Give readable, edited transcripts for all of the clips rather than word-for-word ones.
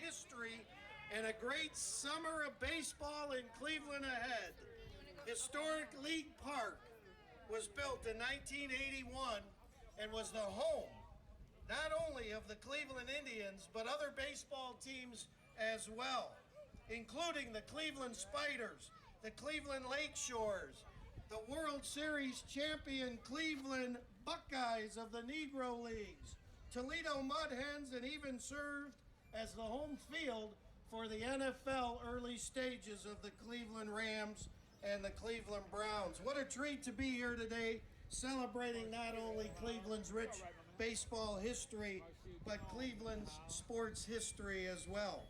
history and a great summer of baseball in Cleveland ahead. Historic League Park was built in 1981 and was the home not only of the Cleveland Indians, but other baseball teams as well, including the Cleveland Spiders, the Cleveland Lakeshores, the World Series champion Cleveland Buckeyes of the Negro Leagues, Toledo Mud Hens, and even served as the home field for the NFL early stages of the Cleveland Rams and the Cleveland Browns. What a treat to be here today, celebrating not only Cleveland's rich baseball history, but Cleveland's sports history as well.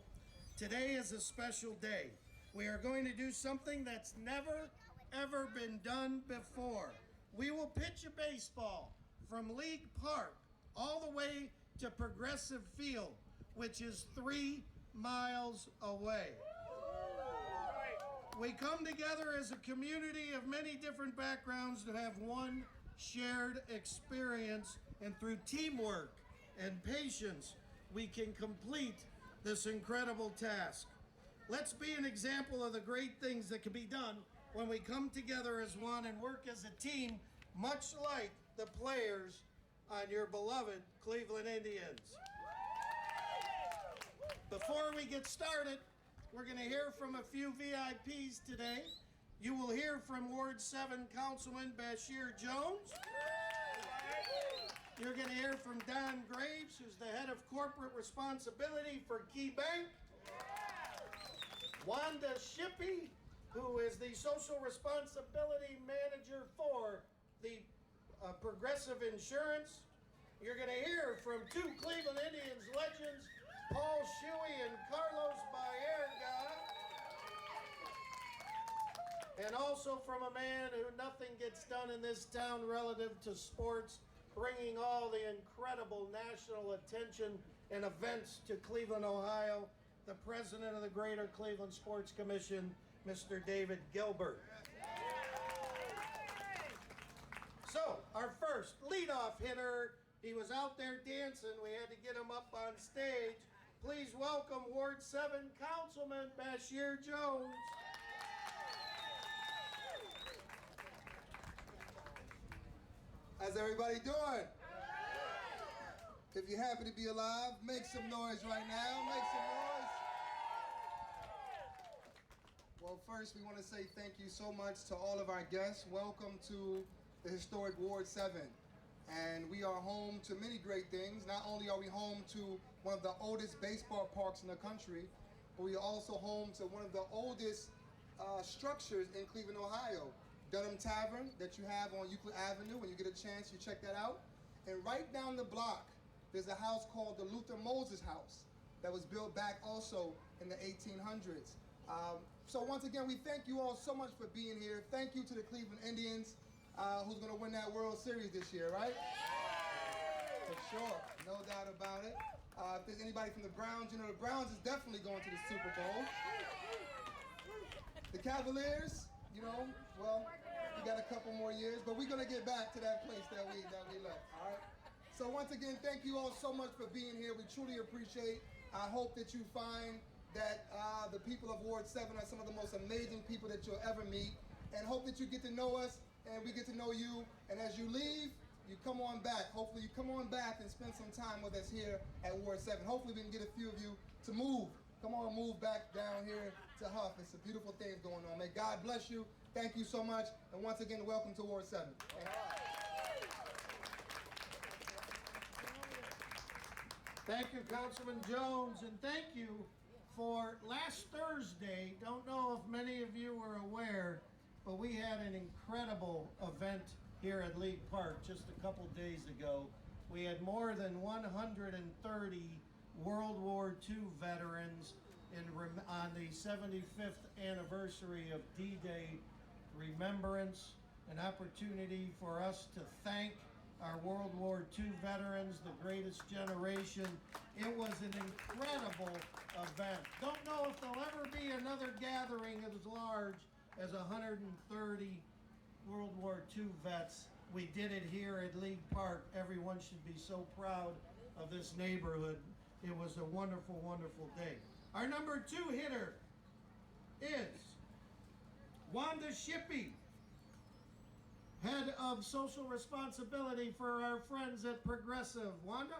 Today is a special day. We are going to do something that's never, ever been done before. We will pitch a baseball from League Park all the way to Progressive Field, which is 3 miles away. We come together as a community of many different backgrounds to have one shared experience, and through teamwork and patience, we can complete this incredible task. Let's be an example of the great things that can be done when we come together as one and work as a team, much like the players on your beloved Cleveland Indians. Before we get started, we're going to hear from a few VIPs today. You will hear from Ward 7 Councilman Bashir Jones. You're going to hear from Don Graves, who's the head of corporate responsibility for Key Bank. Wanda Shippey, who is the social responsibility manager for the Progressive Insurance. You're going to hear from 2 Cleveland Indians legends, Paul Shuey and Carlos Baerga. And also from a man who nothing gets done in this town relative to sports, bringing all the incredible national attention and events to Cleveland, Ohio, the president of the Greater Cleveland Sports Commission, Mr. David Gilbert. So, our first leadoff hitter, he was out there dancing. We had to get him up on stage. Please welcome Ward 7 Councilman Bashir Jones. How's everybody doing? If you're happy to be alive, make some noise right now. Make some noise. Well, first we want to say thank you so much to all of our guests. Welcome to the historic Ward 7. And we are home to many great things. Not only are we home to one of the oldest baseball parks in the country, but we are also home to one of the oldest structures in Cleveland, Ohio. Dunham Tavern that you have on Euclid Avenue. When you get a chance, you check that out. And right down the block, there's a house called the Luther Moses House that was built back also in the 1800s. So once again, we thank you all so much for being here. Thank you to the Cleveland Indians, who's going to win that World Series this year, right? For sure, no doubt about it. If there's anybody from the Browns, you know the Browns is definitely going to the Super Bowl. The Cavaliers, you know, well, we got a couple more years, but we're going to get back to that place that we left, all right? So once again, thank you all so much for being here. We truly appreciate. I hope that you find that the people of Ward 7 are some of the most amazing people that you'll ever meet, and hope that you get to know us and we get to know you. And as you leave, you come on back. Hopefully you come on back and spend some time with us here at Ward 7. Hopefully we can get a few of you to move. Come on, move back down here to Huff. It's a beautiful thing going on. May God bless you. Thank you so much. And once again, welcome to Ward 7. Thank you, Councilman Jones, and thank you for last Thursday. Don't know if many of you were aware, but we had an incredible event here at League Park just a couple days ago. We had more than 130 World War II veterans on the 75th anniversary of D-Day remembrance, an opportunity for us to thank our World War II veterans, the greatest generation. It was an incredible event. Don't know if there'll ever be another gathering as large as 130 World War II vets. We did it here at League Park. Everyone should be so proud of this neighborhood. It was a wonderful, wonderful day. Our number 2 hitter is Wanda Shippey, head of social responsibility for our friends at Progressive. Wanda?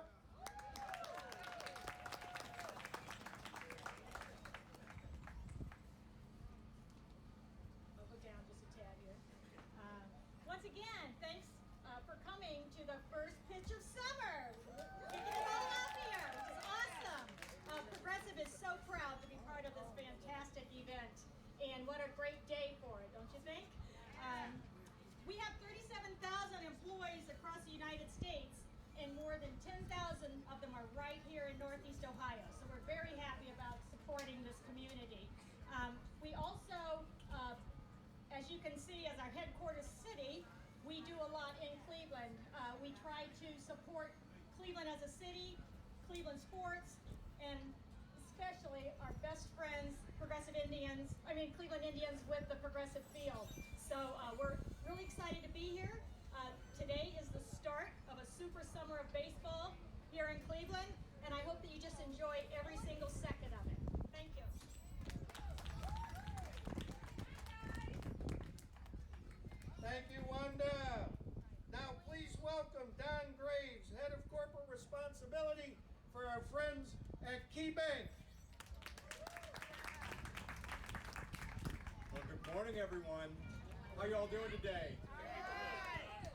I'll go down just a tad here. Once again, thanks for coming to the first pitch of summer. Kicking it all off here, which is awesome. Progressive is so proud to be part of this fantastic event. And what a great day for it, don't you think? We have 37,000 employees across the United States, and more than 10,000 of them are right here in Northeast Ohio. So we're very happy about supporting this community. We also, as you can see, as our headquarters city, we do a lot in Cleveland. We try to support Cleveland as a city, Cleveland sports, and especially our best friends, Cleveland Indians with the Progressive Field. So we're really excited to be here. Today is the start of a super summer of baseball here in Cleveland, and I hope that you just enjoy every single second of it. Thank you. Thank you, Wanda. Now please welcome Don Graves, head of corporate responsibility for our friends at KeyBank. Well, good morning, everyone. How y'all doing today?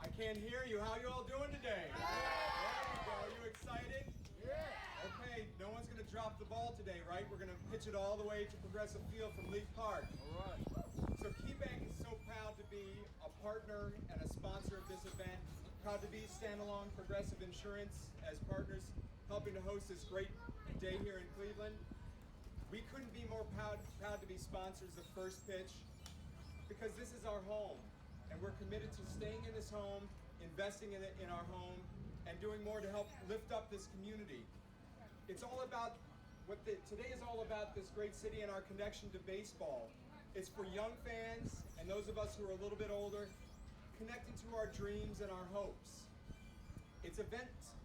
I can't hear you. How y'all doing today? There we go. Are you excited? Yeah. Okay, no one's going to drop the ball today, right? We're going to pitch it all the way to Progressive Field from leaguepark. All right. So KeyBank is so proud to be a partner and a sponsor of this event. Proud to be standalone Progressive Insurance as partners, helping to host this great day here in Cleveland. We couldn't be more proud to be sponsors of First Pitch, because this is our home, and we're committed to staying in this home, investing in it in our home, and doing more to help lift up this community. It's all about today is all about this great city and our connection to baseball. It's for young fans and those of us who are a little bit older, connecting to our dreams and our hopes. It's events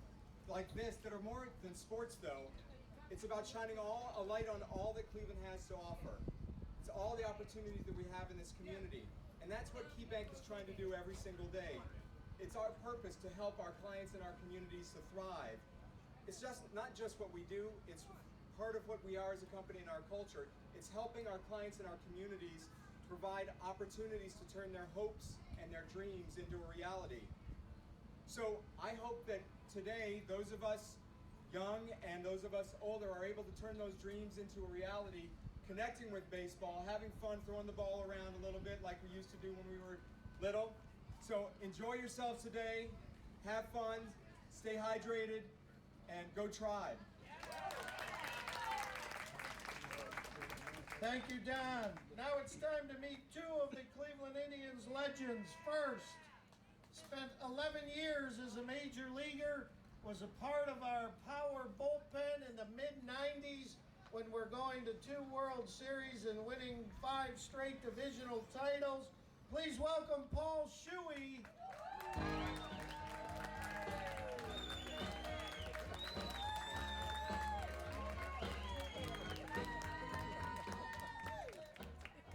like this that are more than sports, though. It's about shining a light on all that Cleveland has to offer. It's all the opportunities that we have in this community. And that's what KeyBank is trying to do every single day. It's our purpose to help our clients and our communities to thrive. It's not just what we do, it's part of what we are as a company and our culture. It's helping our clients and our communities to provide opportunities to turn their hopes and their dreams into a reality. So I hope that today, those of us young and those of us older are able to turn those dreams into a reality, connecting with baseball, having fun, throwing the ball around a little bit like we used to do when we were little. So enjoy yourselves today, have fun, stay hydrated, and go Tribe. Thank you, Don. Now it's time to meet 2 of the Cleveland Indians legends. First, spent 11 years as a major leaguer, was a part of our power bullpen in the mid-90s when we're going to 2 World Series and winning 5 straight divisional titles. Please welcome Paul Shuey.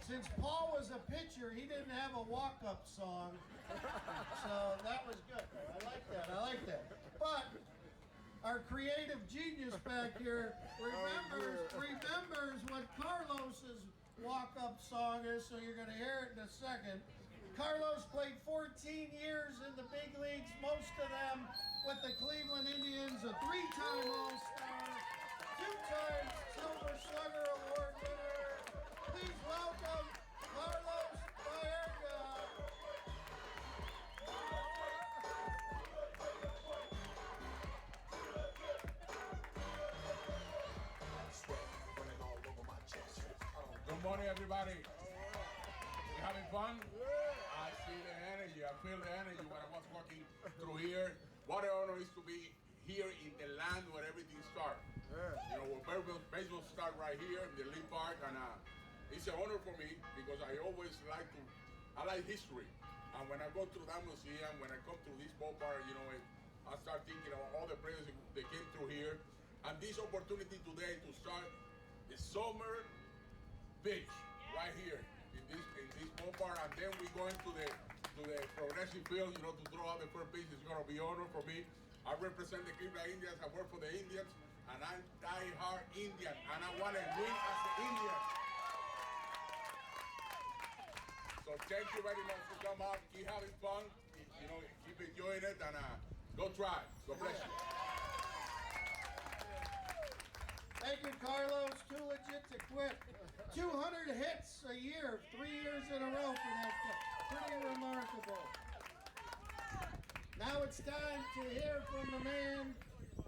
Since Paul was a pitcher, he didn't have a walk-up song, so that was good. I like that. But our creative genius back here remembers what Carlos's walk-up song is, so you're going to hear it in a second. Carlos played 14 years in the big leagues, most of them with the Cleveland Indians, a 3-time All-Star, 2-time Silver Slugger Award winner. Please welcome Carlos Baerga. Good morning, everybody. You having fun? I see the energy. I feel the energy when I was walking through here. What an honor it is to be here in the land where everything starts. You know, where baseball starts right here in the leaguepark, and it's an honor for me because I always I like history. And when I go through that museum, when I come to this ballpark, you know, I start thinking of all the players that came through here. and this opportunity today to start the summer pitch right here in this ballpark, and then we go into the progressive field, you know, to throw out the first pitch. It's going to be an honor for me. I represent the Cleveland Indians. I work for the Indians, and I'm die-hard Indian, and I want to win as an Indian. So thank you very much for coming out. Keep having fun. You know, keep enjoying it, and go try. God bless you. Thank you, Carlos. Too legit to quit. 200 hits a year, 3 years in a row for that guy. Pretty remarkable. Now it's time to hear from the man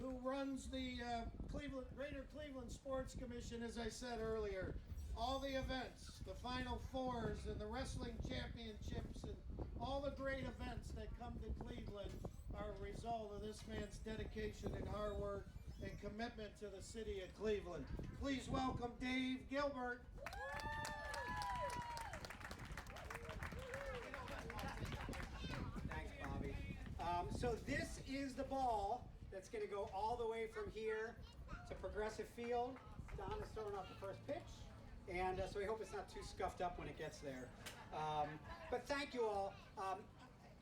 who runs the Greater Cleveland Sports Commission, as I said earlier. All the events, the Final Fours and the wrestling championships and all the great events that come to Cleveland are a result of this man's dedication and hard work and commitment to the city of Cleveland. Please welcome Dave Gilbert. Thanks, Bobby. So this is the ball that's going to go all the way from here to Progressive Field. Don is throwing off the first pitch, and so we hope it's not too scuffed up when it gets there. But thank you all.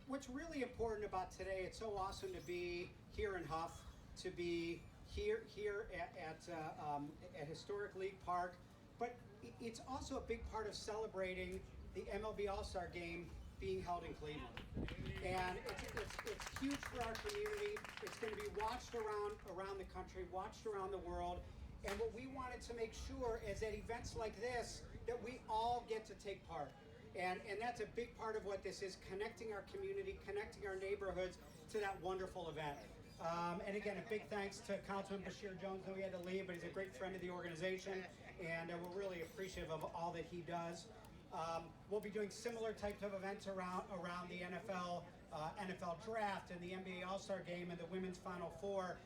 What's really important about today, it's so awesome to be here in Huff, to be here at Historic League Park, but it's also a big part of celebrating the MLB All-Star Game being held in Cleveland. And it's huge for our community. It's going to be watched around the country, watched around the world. And what we wanted to make sure is that events like this, that we all get to take part. And that's a big part of what this is, connecting our community, connecting our neighborhoods to that wonderful event. And again, a big thanks to Councilman Bashir Jones, though he had to leave, but he's a great friend of the organization, and we're really appreciative of all that he does. We'll be doing similar types of events around the NFL draft and the NBA All-Star Game and the Women's Final Four.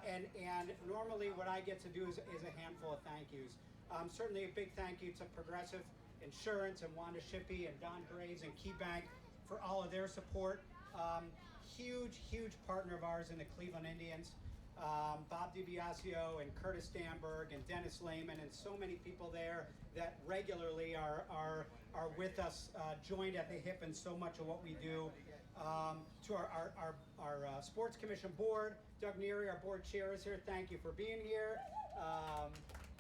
And normally what I get to do is a handful of thank yous. Certainly a big thank you to Progressive Insurance and Wanda Shippey and Don Graves and KeyBank for all of their support. Huge partner of ours in the Cleveland Indians. Bob DiBiasio and Curtis Danberg and Dennis Lehman and so many people there that regularly are with us, joined at the hip in so much of what we do. To our Sports Commission board, Doug Neary, our board chair, is here. Thank you for being here.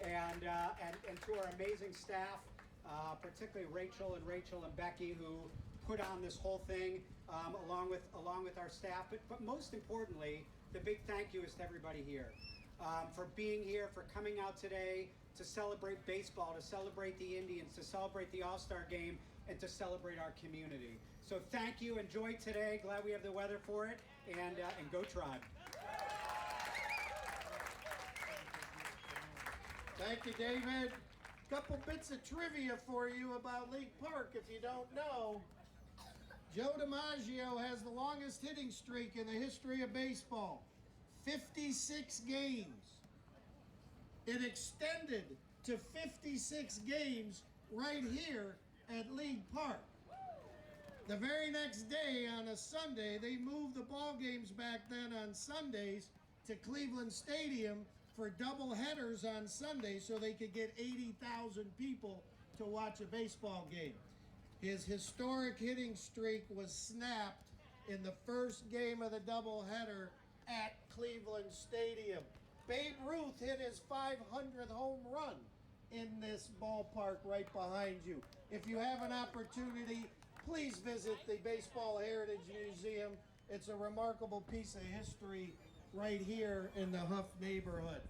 And to our amazing staff, particularly Rachel and Becky, who put on this whole thing along with our staff. But most importantly, the big thank you is to everybody here for being here, for coming out today to celebrate baseball, to celebrate the Indians, to celebrate the All-Star Game, and to celebrate our community. So thank you. Enjoy today. Glad we have the weather for it. And go Tribe. Thank you, David. Couple bits of trivia for you about League Park, if you don't know. Joe DiMaggio has the longest hitting streak in the history of baseball, 56 games. It extended to 56 games right here at League Park. The very next day on a Sunday, they moved the ball games back then on Sundays to Cleveland Stadium for double headers on Sunday so they could get 80,000 people to watch a baseball game. His historic hitting streak was snapped in the first game of the doubleheader at Cleveland Stadium. Babe Ruth hit his 500th home run in this ballpark right behind you. If you have an opportunity, please visit the Baseball Heritage Museum. It's a remarkable piece of history right here in the Huff neighborhood.